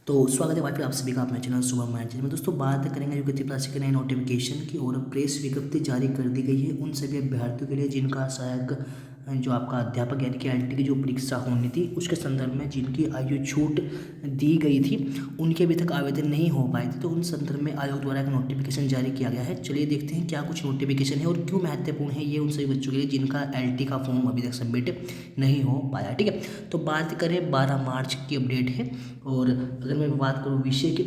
तो स्वागत है वापस आप सभी का अपना चैनल सुबह मैनेजर में। दोस्तों बात करेंगे जो कि क्लास के नए नोटिफिकेशन की और प्रेस विज्ञप्ति जारी कर दी गई है उन सभी अभ्यर्थियों के लिए जिनका सहायक जो आपका अध्यापक यानी कि एलटी की जो परीक्षा होनी थी उसके संदर्भ में जिनकी आयु छूट दी गई थी उनके अभी तक आवेदन नहीं हो पाए थे, तो उन संदर्भ में आयोग द्वारा एक नोटिफिकेशन जारी किया गया है। चलिए देखते हैं क्या कुछ नोटिफिकेशन है और क्यों महत्वपूर्ण है ये उन सभी बच्चों के लिए जिनका एलटी का फॉर्म अभी तक सबमिट नहीं हो पाया। ठीक है, तो बात करें 12 मार्च की अपडेट है। और अगर मैं बात करूँ विषय की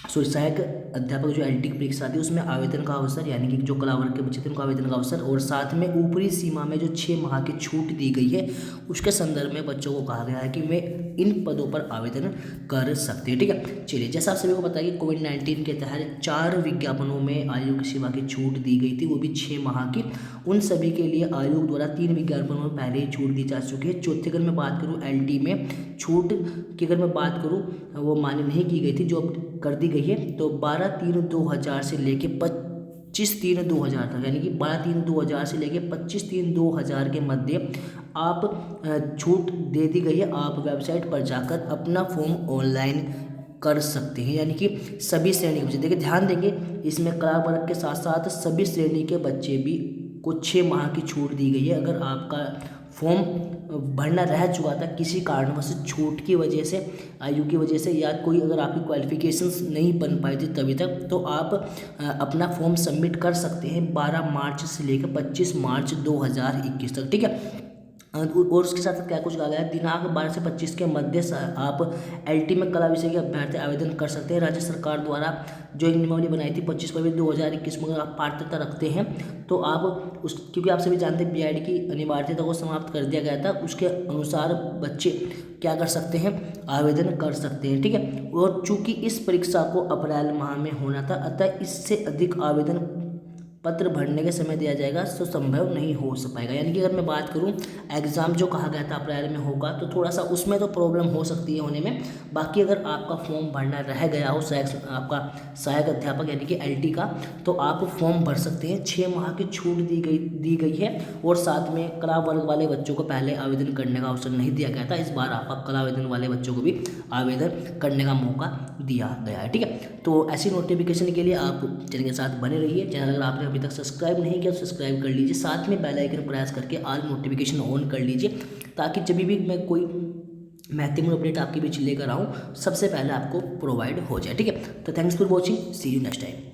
तो सहायक अध्यापक जो एलटी की परीक्षा थी उसमें आवेदन का अवसर यानी कि जो कला वर्ग के बच्चे थे उनको आवेदन का अवसर और साथ में ऊपरी सीमा में जो 6 माह की छूट दी गई है उसके संदर्भ में बच्चों को कहा गया है कि वे इन पदों पर आवेदन कर सकते हैं। ठीक है, चलिए जैसा आप सभी को पता है कि कोविड-19 के तहत 4 विज्ञापनों में आयोग की सेवा की छूट दी गई थी, वो भी 6 माह की। उन सभी के लिए आयोग द्वारा 3 विज्ञापनों में पहले ही छूट दी जा चुकी है। चौथे अगर मैं बात करूँ एलटी में छूट की, अगर मैं बात करूँ वो मान्य नहीं की गई थी, जो अब कर दी गई है। तो 12/3/2000 से लेके 25/3/2000 तक यानी कि 12/3/2000 से लेके 25/3/2000 के मध्य आप छूट दे दी गई है। आप वेबसाइट पर जाकर अपना फॉर्म ऑनलाइन कर सकते हैं, यानी कि सभी श्रेणी के बच्चे देखिए ध्यान देंगे इसमें कला वर्ग के साथ साथ सभी श्रेणी के बच्चे भी को 6 माह की छूट दी गई है। अगर आपका फॉर्म भरना रह चुका था किसी कारणवश छूट की वजह से, आयु की वजह से, या कोई अगर आपकी क्वालिफिकेशंस नहीं बन पाई थी तभी तक, तो आप अपना फॉर्म सबमिट कर सकते हैं 12 मार्च से लेकर 25 मार्च 2021 तक। ठीक है, और उसके साथ क्या कुछ कहा गया है, दिनांक 12 से 25 के मध्य आप एलटी में कला विषय के अभ्यर्थी आवेदन कर सकते हैं। राज्य सरकार द्वारा जो एक नियमावली बनाई थी 25 फरवरी 2021 में अगर आप पात्रता रखते हैं तो आप उस, क्योंकि आप सभी जानते हैं बीएड की अनिवार्यता को समाप्त कर दिया गया था, उसके अनुसार बच्चे क्या कर सकते हैं, आवेदन कर सकते हैं। ठीक है, और चूंकि इस परीक्षा को अप्रैल माह में होना था अतः इससे अधिक आवेदन पत्र भरने के समय दिया जाएगा तो संभव नहीं हो पाएगा। यानी कि अगर मैं बात करूं एग्ज़ाम जो कहा गया था अप्रैल में होगा तो थोड़ा सा उसमें तो प्रॉब्लम हो सकती है होने में। बाकी अगर आपका फॉर्म भरना रह गया हो आपका सहायक अध्यापक यानी कि एलटी का, तो आप फॉर्म भर सकते हैं। 6 माह की छूट दी गई है और साथ में कला वर्ग वाले बच्चों को पहले आवेदन करने का अवसर नहीं दिया गया था, इस बार आपका कला आवेदन वाले बच्चों को भी आवेदन करने का मौका दिया गया है। ठीक है, तो ऐसी नोटिफिकेशन के लिए आप चैनल के साथ बने रहिए। चैनल अगर आपने अभी तक सब्सक्राइब नहीं किया तो सब्सक्राइब कर लीजिए, साथ में बेल आइकन प्रेस करके ऑल नोटिफिकेशन ऑन कर लीजिए ताकि जब भी मैं कोई महत्वपूर्ण अपडेट आपके बीच लेकर आऊँ सबसे पहले आपको प्रोवाइड हो जाए। ठीक है, तो thanks for watching, see you next time.